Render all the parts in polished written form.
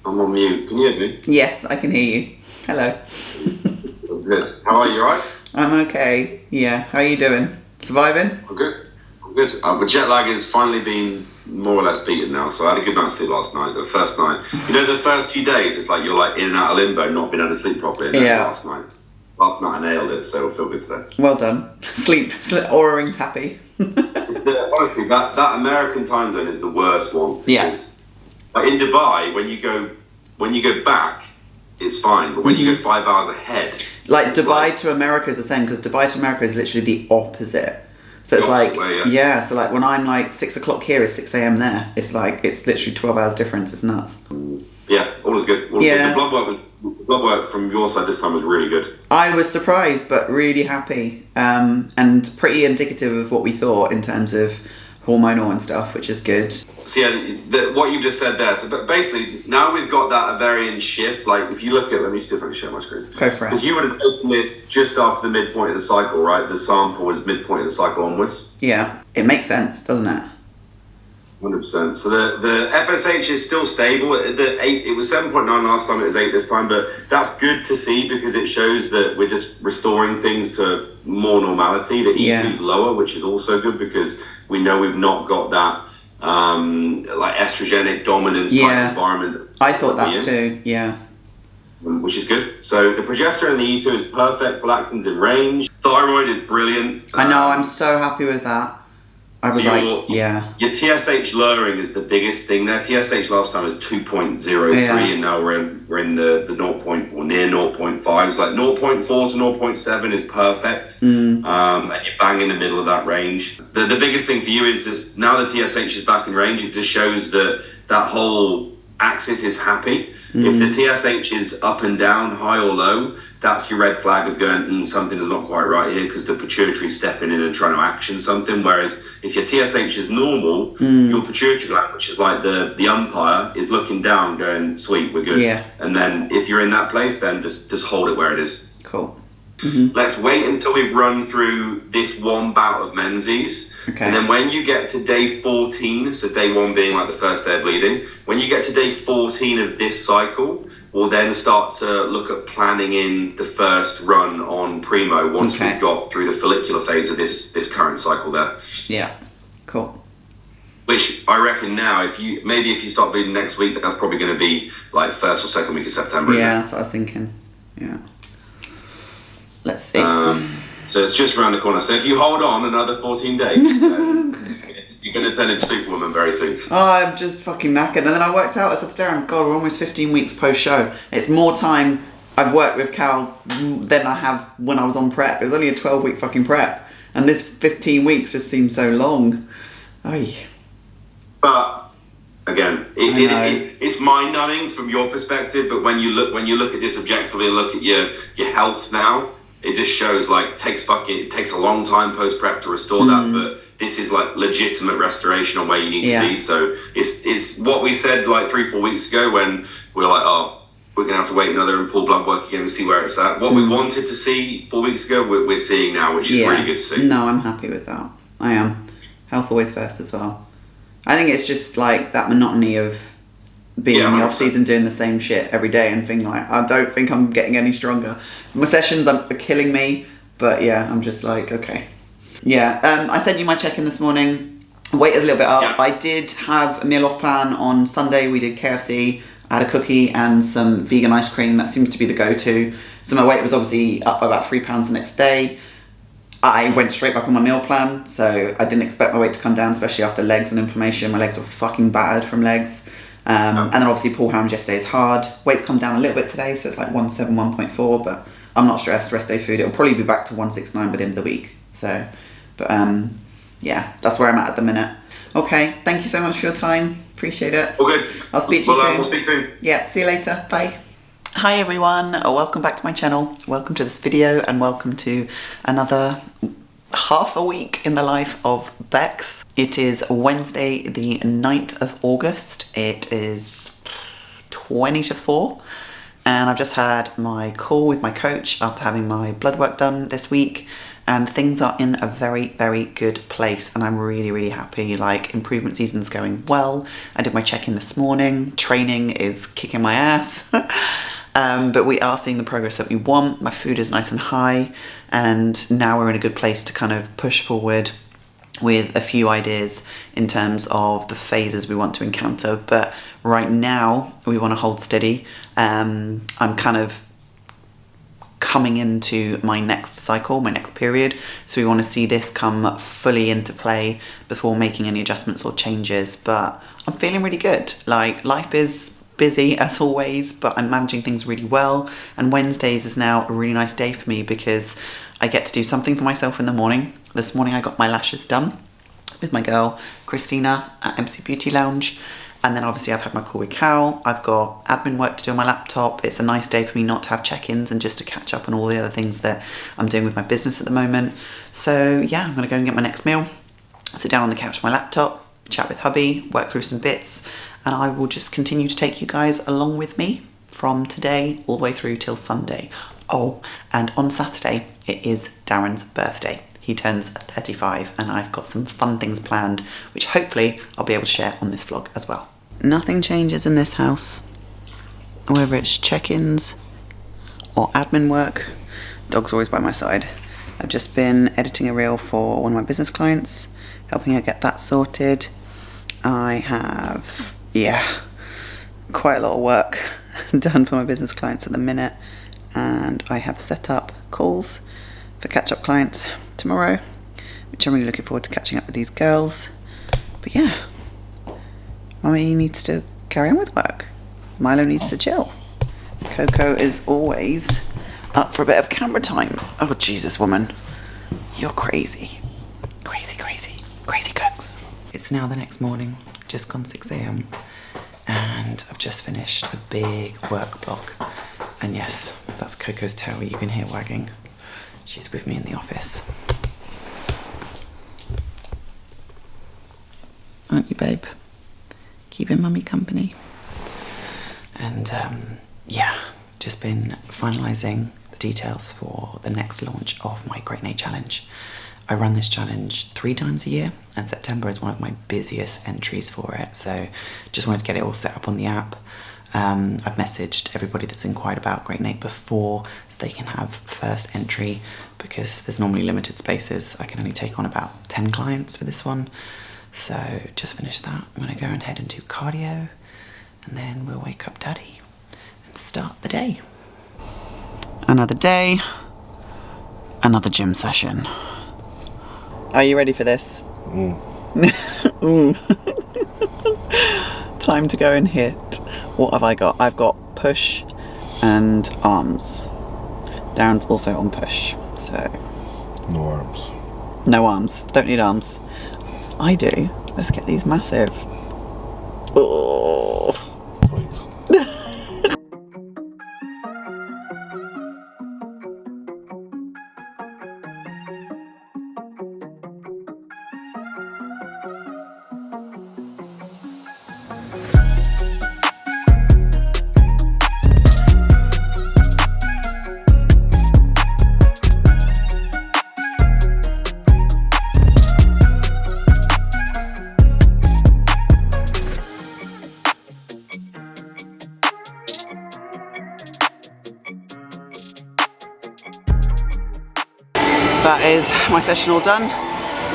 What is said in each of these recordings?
I'm on mute. Can you hear me? Yes, I can hear you. Hello. Good. How are you, all right? I'm okay. Yeah, how are you doing? Surviving? I'm good. I'm good. But jet lag has finally been more or less beaten now, so I had a good night's sleep last night, the first night. You know, the first few days, it's like you're like in and out of limbo, not being able to sleep properly. And then last night I nailed it, so it'll feel good today. Well done. Sleep. Aura Ring's happy. Honestly, that American time zone is the worst one. Yes. Like in Dubai, when you go back, it's fine, but when you go 5 hours ahead, like Dubai to America is the same, because Dubai to America is literally the opposite. So it's like, so like when I'm like 6 o'clock here, it's 6 a.m. there. It's like, it's literally 12 hours difference. It's nuts. Yeah, all is good. All is good. The blood work from your side this time was really good. I was surprised, but really happy, and pretty indicative of what we thought in terms of hormonal and stuff, which is good. So yeah, what you just said there. So basically, now we've got that ovarian shift. Like if you look at, let me see if I can share my screen. Go for it. Because you would have taken this just after the midpoint of the cycle, right? The sample was midpoint of the cycle onwards. Yeah, it makes sense, doesn't it? 100%. So the FSH is still stable. It was 7.9 last time. It was 8 this time. But that's good to see because it shows that we're just restoring things to more normality. The E2 is lower, which is also good because we know we've not got that like estrogenic dominance type environment. I thought that too. Yeah. Which is good. So the progesterone in the E2 is perfect. Prolactin's in range. Thyroid is brilliant. I know. I'm so happy with that. I was your TSH lowering is the biggest thing there. TSH last time was 2.03 and now we're in the 0. or near 0.5. It's like 0.4 to 0.7 is perfect. And you're bang in the middle of that range. The biggest thing for you is now the TSH is back in range, it just shows that whole axis is happy. If the TSH is up and down, high or low, that's your red flag of going, something is not quite right here because the pituitary is stepping in and trying to action something. Whereas if your TSH is normal, your pituitary gland, which is like the umpire, is looking down going, sweet, we're good. Yeah. And then if you're in that place, then just hold it where it is. Cool. Let's wait until we've run through this one bout of Menzies. Okay. And then when you get to day 14, so day 1 being like the first day of bleeding, when you get to day 14 of this cycle, we'll then start to look at planning in the first run on Primo once we've got through the follicular phase of this current cycle there. Yeah, cool. Which I reckon now, if you start bleeding next week, that's probably going to be like first or second week of September. Yeah, that's what I was thinking. Yeah. Let's see. So it's just around the corner. So if you hold on another 14 days, you're going to turn into Superwoman very soon. Oh, I'm just fucking knackered. And then I worked out, I said to Darren, God, we're almost 15 weeks post-show. It's more time I've worked with Cal than I have when I was on prep. It was only a 12-week fucking prep. And this 15 weeks just seems so long. Oy. But again, it's mind-numbing from your perspective. But when you look at this objectively and look at your health now, it just shows like it takes a long time post-prep to restore that, but this is like legitimate restoration on where you need to be. So it's what we said like 3-4 weeks ago when we were like, oh, we're gonna have to wait another and pull blood work again and see where it's at. What we wanted to see 4 weeks ago, we're seeing now, which is really good to see. No, I'm happy with that. I am. Health always first as well. I think it's just like that monotony of being in the off season doing the same shit every day and thinking like, I don't think I'm getting any stronger. My sessions are killing me, but yeah, I'm just like, okay. Yeah, I sent you my check-in this morning. Weight is a little bit up. Yeah. I did have a meal off plan on Sunday. We did KFC. I had a cookie and some vegan ice cream. That seems to be the go-to. So my weight was obviously up by about 3 pounds the next day. I went straight back on my meal plan, so I didn't expect my weight to come down, especially after legs and inflammation. My legs were fucking battered from legs. And then obviously pull hound yesterday is hard. Weight's come down a little bit today, so it's like 1.7, 1.4, but I'm not stressed. Rest day food. It'll probably be back to 1.69 by the end of the week. So, but yeah, that's where I'm at the minute. Okay, thank you so much for your time. Appreciate it. All good. I'll speak to you soon. We'll speak soon. Yeah, see you later. Bye. Hi everyone, welcome back to my channel. Welcome to this video and welcome to another half a week in the life of Bex. It is Wednesday the 9th of August. It is 20 to 4 and I've just had my call with my coach after having my blood work done this week, and things are in a very, very good place, and I'm really, really happy. Like, improvement season's going well. I did my check-in this morning. Training is kicking my ass. But we are seeing the progress that we want. My food is nice and high, and now we're in a good place to kind of push forward with a few ideas in terms of the phases we want to encounter. But right now we want to hold steady. I'm kind of coming into my next cycle, my next period, so we want to see this come fully into play before making any adjustments or changes. But I'm feeling really good. Like, life is busy as always, but I'm managing things really well, and Wednesdays is now a really nice day for me because I get to do something for myself in the morning. This morning I got my lashes done with my girl Christina at MC Beauty Lounge, and then obviously I've had my call with Cal. I've got admin work to do on my laptop. It's a nice day for me not to have check-ins and just to catch up on all the other things that I'm doing with my business at the moment. So yeah, I'm gonna go and get my next meal, sit down on the couch with my laptop, chat with hubby, work through some bits, and I will just continue to take you guys along with me from today all the way through till Sunday. Oh, and on Saturday it is Darren's birthday. He turns 35, and I've got some fun things planned, which hopefully I'll be able to share on this vlog as well. Nothing changes in this house, whether it's check-ins or admin work. Dog's always by my side. I've just been editing a reel for one of my business clients, helping her get that sorted. I have, quite a lot of work done for my business clients at the minute, and I have set up calls for catch-up clients tomorrow, which I'm really looking forward to catching up with these girls. But yeah, Mummy needs to carry on with work. Milo needs to chill. Coco is always up for a bit of camera time. Oh Jesus, woman, you're crazy. Crazy, crazy, crazy cooks. It's now the next morning, just gone 6 a.m. and I've just finished a big work block. And yes, that's Coco's tail you can hear wagging. She's with me in the office. Aren't you, babe? Keeping Mummy company. And yeah, just been finalising the details for the next launch of my Great Nate Challenge. I run this challenge 3 times a year, and September is one of my busiest entries for it, so just wanted to get it all set up on the app. I've messaged everybody that's inquired about Great Nate before so they can have first entry, because there's normally limited spaces. I can only take on about 10 clients for this one. So just finished that. I'm going to go and head and do cardio, and then we'll wake up Daddy and start the day. Another day, another gym session. Are you ready for this? Time to go and hit. What have I got? I've got push and arms. Darren's also on push, so... No arms. No arms. Don't need arms. I do. Let's get these massive. Oh. Please. That is my session all done.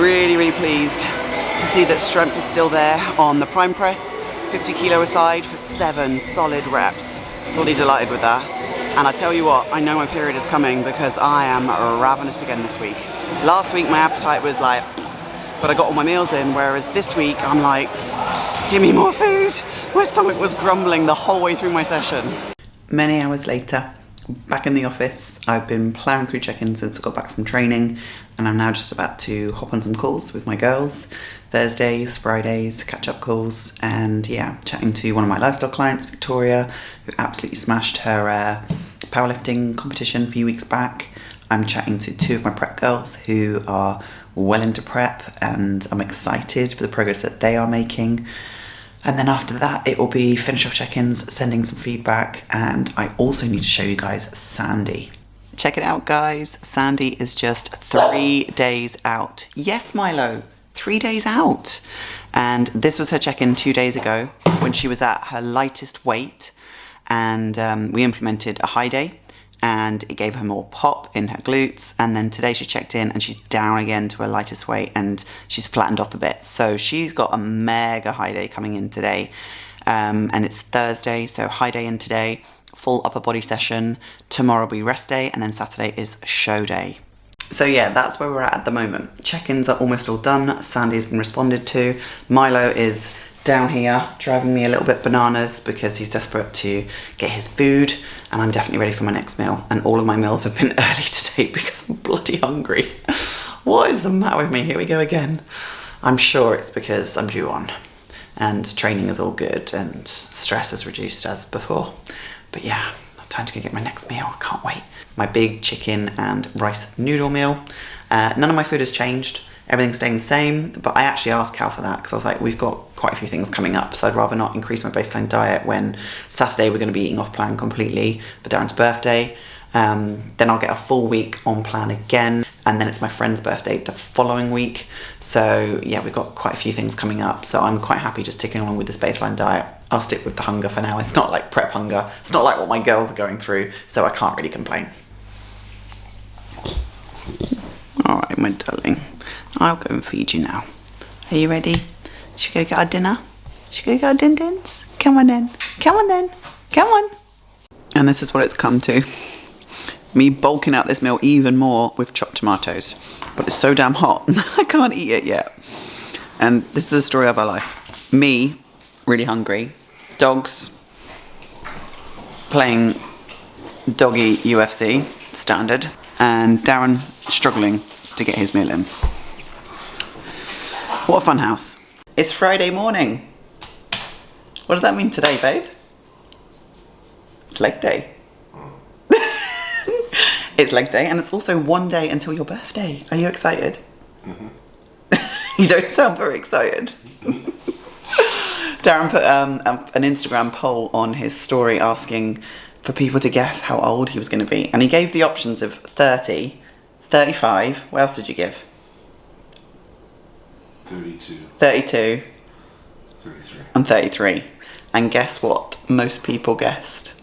Really, really pleased to see that strength is still there on the prime press, 50 kilo aside for 7 solid reps. Really delighted with that. And I tell you what, I know my period is coming because I am ravenous again this week. Last week my appetite was like, but I got all my meals in, whereas this week I'm like, give me more food. My stomach was grumbling the whole way through my session. Many hours later, back in the office. I've been plowing through check-ins since I got back from training, and I'm now just about to hop on some calls with my girls. Thursdays, Fridays, catch-up calls, and yeah, chatting to one of my lifestyle clients, Victoria, who absolutely smashed her powerlifting competition a few weeks back. I'm chatting to 2 of my prep girls who are well into prep, and I'm excited for the progress that they are making. And then after that, it will be finish off check-ins, sending some feedback, and I also need to show you guys Sandy. Check it out, guys. Sandy is just 3 days out. Yes, Milo, 3 days out. And this was her check-in 2 days ago when she was at her lightest weight, and we implemented a high day, and it gave her more pop in her glutes. And then today she checked in and she's down again to her lightest weight and she's flattened off a bit. So she's got a mega high day coming in today. And it's Thursday, so high day in today, full upper body session. Tomorrow will be rest day, and then Saturday is show day. So yeah, that's where we're at the moment. Check-ins are almost all done. Sandy's been responded to. Milo is down here driving me a little bit bananas because he's desperate to get his food, and I'm definitely ready for my next meal. And all of my meals have been early today because I'm bloody hungry. What is the matter with me? Here we go again. I'm sure it's because I'm due on and training is all good and stress is reduced as before. But yeah, time to go get my next meal. I can't wait. My big chicken and rice noodle meal. None of my food has changed. Everything's staying the same, but I actually asked Cal for that because I was like, we've got quite a few things coming up, so I'd rather not increase my baseline diet when Saturday we're going to be eating off plan completely for Darren's birthday. Then I'll get a full week on plan again, and then it's my friend's birthday the following week. So yeah, we've got quite a few things coming up, so I'm quite happy just ticking along with this baseline diet. I'll stick with the hunger for now. It's not like prep hunger. It's not like what my girls are going through, so I can't really complain. All right, my darling. I'll go and feed you now. Are you ready? Should we go get our dinner? Should we go get our din-dins? Come on then. Come on then. Come on. And this is what it's come to. Me bulking out this meal even more with chopped tomatoes. But it's so damn hot, I can't eat it yet. And this is the story of our life. Me, really hungry. Dogs playing doggy UFC, standard. And Darren struggling to get his meal in. What a fun house. It's Friday morning. What does that mean today, babe? It's leg day. It's leg day, and it's also one day until your birthday. Are you excited? Mm-hmm. You don't sound very excited. Darren put an Instagram poll on his story asking for people to guess how old he was going to be. And he gave the options of 30, 35, what else did you give? 32. 32. 33. And 33. And guess what? Most people guessed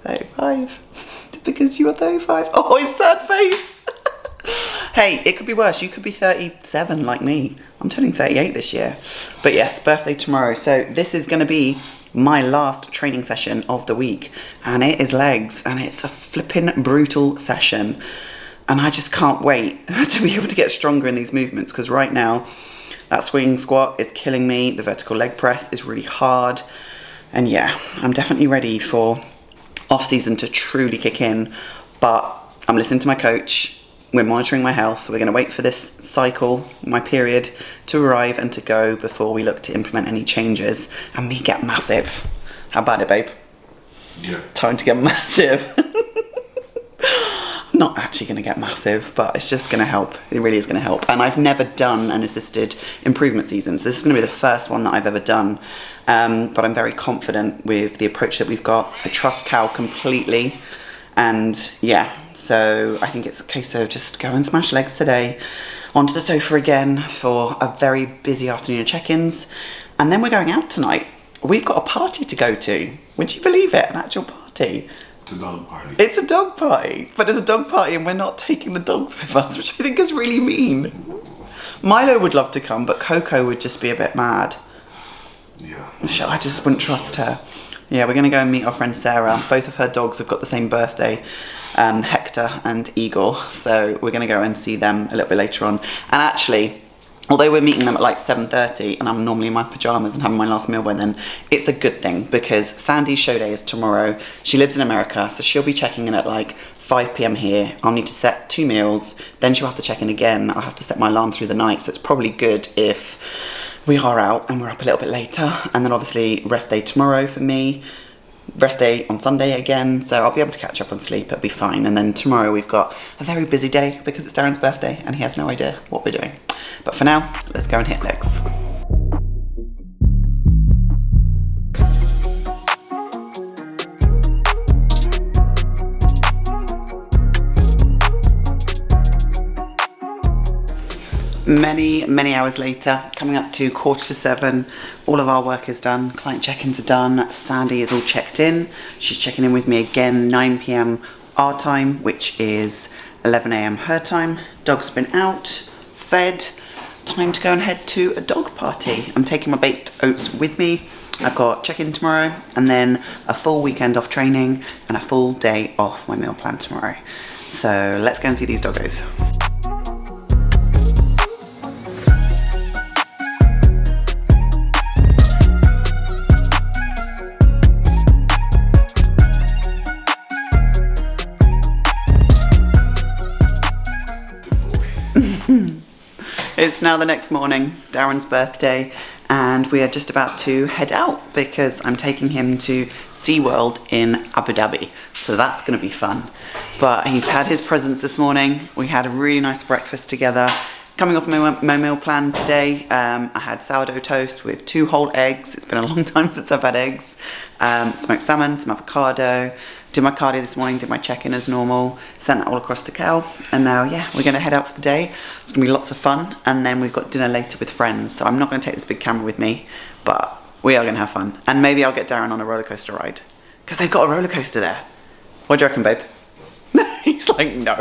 35. Because you were 35. Oh, his sad face. Hey, it could be worse. You could be 37 like me. I'm turning 38 this year. But yes, birthday tomorrow. So this is going to be my last training session of the week. And it is legs. And it's a flipping brutal session. And I just can't wait to be able to get stronger in these movements. Because right now, that swinging squat is killing me. The vertical leg press is really hard. And yeah, I'm definitely ready for off-season to truly kick in. But I'm listening to my coach. We're monitoring my health. We're going to wait for this cycle, my period, to arrive and to go before we look to implement any changes and me get massive. How about it, babe? Yeah. Time to get massive. I'm not actually going to get massive, but it's just going to help. It really is going to help. And I've never done an assisted improvement season, so this is going to be the first one that I've ever done. But I'm very confident with the approach that we've got. I trust Cal completely. And yeah, so I think it's a case of just go and smash legs today, onto the sofa again for a very busy afternoon of check-ins. And then we're going out tonight. We've got a party to go to. Would you believe it? An actual party. It's a dog party. It's a dog party, but it's a dog party and we're not taking the dogs with us, which I think is really mean. Milo would love to come, but Coco would just be a bit mad. Yeah. I just wouldn't trust her. Yeah, we're going to go and meet our friend Sarah. Both of her dogs have got the same birthday, Hector and Igor. So we're going to go and see them a little bit later on. And actually, although we're meeting them at like 7:30 and I'm normally in my pyjamas and having my last meal by then, it's a good thing because Sandy's show day is tomorrow. She lives in America, so she'll be checking in at like 5 p.m. here. I'll need to set 2 meals. Then she'll have to check in again. I'll have to set my alarm through the night. So it's probably good if we are out and we're up a little bit later. And then obviously rest day tomorrow for me. Rest day on Sunday again. So I'll be able to catch up on sleep. It'll be fine. And then tomorrow we've got a very busy day because it's Darren's birthday and he has no idea what we're doing. But for now, let's go and hit legs. Many hours later, coming up to 6:45, all of our work is done, client check-ins are done, Sandy is all checked in, she's checking in with me again 9 p.m. our time, which is 11 a.m. her time. Dog's been out, fed, time to go and head to a dog party. I'm taking my baked oats with me. I've got check-in tomorrow and then a full weekend off training and a full day off my meal plan tomorrow. So let's go and see these doggos. It's now the next morning, Darren's birthday, and we are just about to head out because I'm taking him to SeaWorld in Abu Dhabi. So that's going to be fun. But he's had his presents this morning. We had a really nice breakfast together. Coming off my meal plan today, I had sourdough toast with 2 whole eggs. It's been a long time since I've had eggs. Smoked salmon, some avocado. Did my cardio this morning, did my check-in as normal. Sent that all across to Cal. And now, yeah, we're going to head out for the day. It's going to be lots of fun. And then we've got dinner later with friends. So I'm not going to take this big camera with me, but we are going to have fun. And maybe I'll get Darren on a roller coaster ride. Because they've got a roller coaster there. What do you reckon, babe? He's like, no.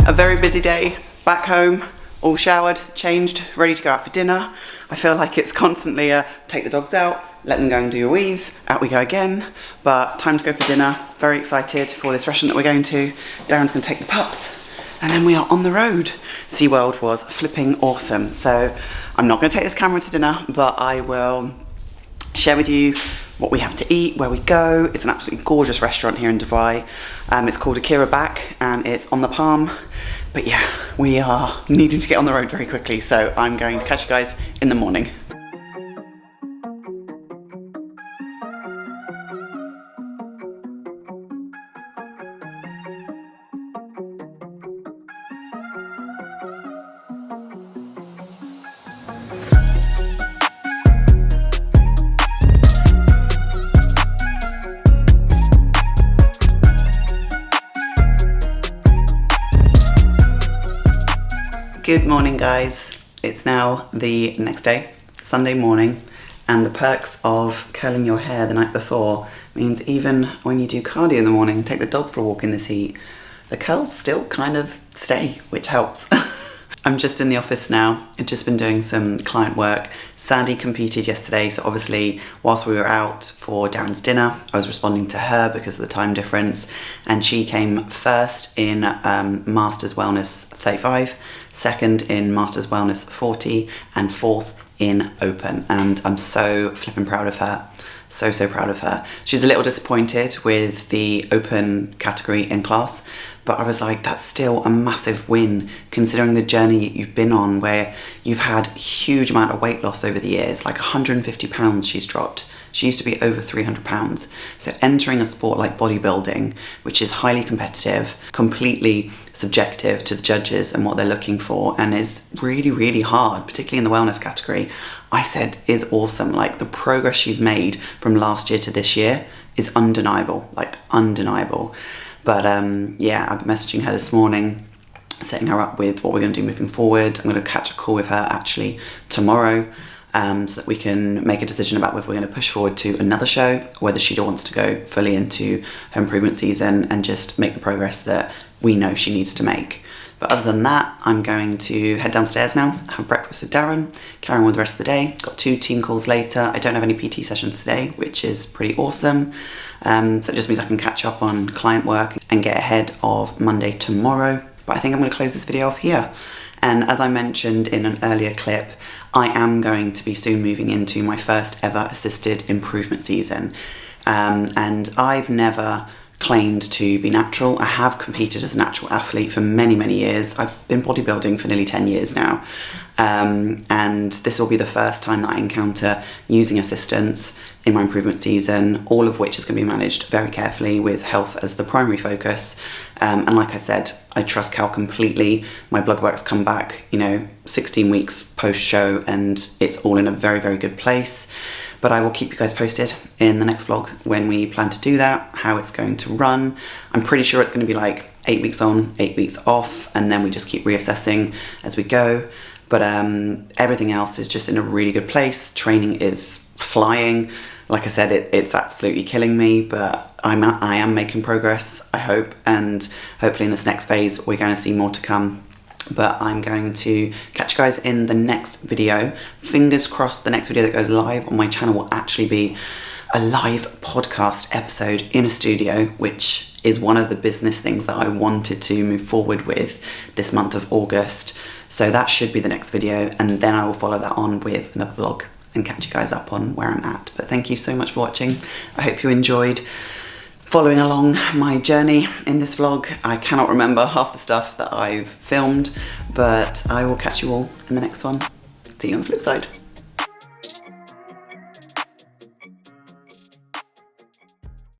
A very busy day, back home, all showered, changed, ready to go out for dinner. I feel like it's constantly take the dogs out, let them go and do your wheeze, out we go again. But time to go for dinner, very excited for this restaurant that we're going to. Darren's gonna take the pups, and then we are on the road. SeaWorld was flipping awesome. So I'm not gonna take this camera to dinner, but I will share with you what we have to eat, where we go. It's an absolutely gorgeous restaurant here in Dubai. It's called Akira Back and it's on the Palm. But yeah, we are needing to get on the road very quickly, so I'm going to catch you guys in the morning. Good morning, guys. It's now the next day, Sunday morning, and the perks of curling your hair the night before means even when you do cardio in the morning, take the dog for a walk in this heat, the curls still kind of stay, which helps. I'm just in the office now. I've just been doing some client work. Sandy competed yesterday, so obviously whilst we were out for Darren's dinner, I was responding to her because of the time difference, and she came first in Masters Wellness 35, second in Masters Wellness 40, and fourth in Open, and I'm so flipping proud of her. So proud of her. She's a little disappointed with the open category in class, but I was like, that's still a massive win considering the journey you've been on, where you've had huge amount of weight loss over the years, like 150 pounds she's dropped. She used to be over 300 pounds. So entering a sport like bodybuilding, which is highly competitive, completely subjective to the judges and what they're looking for, and is really, really hard, particularly in the wellness category, I said is awesome. Like, the progress she's made from last year to this year is undeniable, like undeniable. But yeah, I've been messaging her this morning, setting her up with what we're going to do moving forward. I'm going to catch a call with her actually tomorrow, so that we can make a decision about whether we're going to push forward to another show, or whether she wants to go fully into her improvement season and just make the progress that we know she needs to make. But other than that, I'm going to head downstairs now, have breakfast with Darren, carry on with the rest of the day. Got 2 team calls later. I don't have any PT sessions today, which is pretty awesome. So it just means I can catch up on client work and get ahead of Monday tomorrow. But I think I'm going to close this video off here. And as I mentioned in an earlier clip, I am going to be soon moving into my first ever assisted improvement season. And I've never claimed to be natural. I have competed as a natural athlete for many, many years. I've been bodybuilding for nearly 10 years now. And this will be the first time that I encounter using assistance in my improvement season, all of which is going to be managed very carefully with health as the primary focus. And like I said, I trust Cal completely. My blood work's come back, 16 weeks post-show, and it's all in a very, very good place. But I will keep you guys posted in the next vlog when we plan to do that, how it's going to run. I'm pretty sure it's going to be like 8 weeks on, 8 weeks off, and then we just keep reassessing as we go. But everything else is just in a really good place. Training is flying. Like I said, it's absolutely killing me, but I am making progress, I hope, and hopefully in this next phase we're going to see more to come. But I'm going to catch you guys in the next video. Fingers crossed the next video that goes live on my channel will actually be a live podcast episode in a studio, which is one of the business things that I wanted to move forward with this month of August. So that should be the next video, and then I will follow that on with another vlog and catch you guys up on where I'm at. But thank you so much for watching. I hope you enjoyed following along my journey in this vlog. I cannot remember half the stuff that I've filmed, but I will catch you all in the next one. See you on the flip side.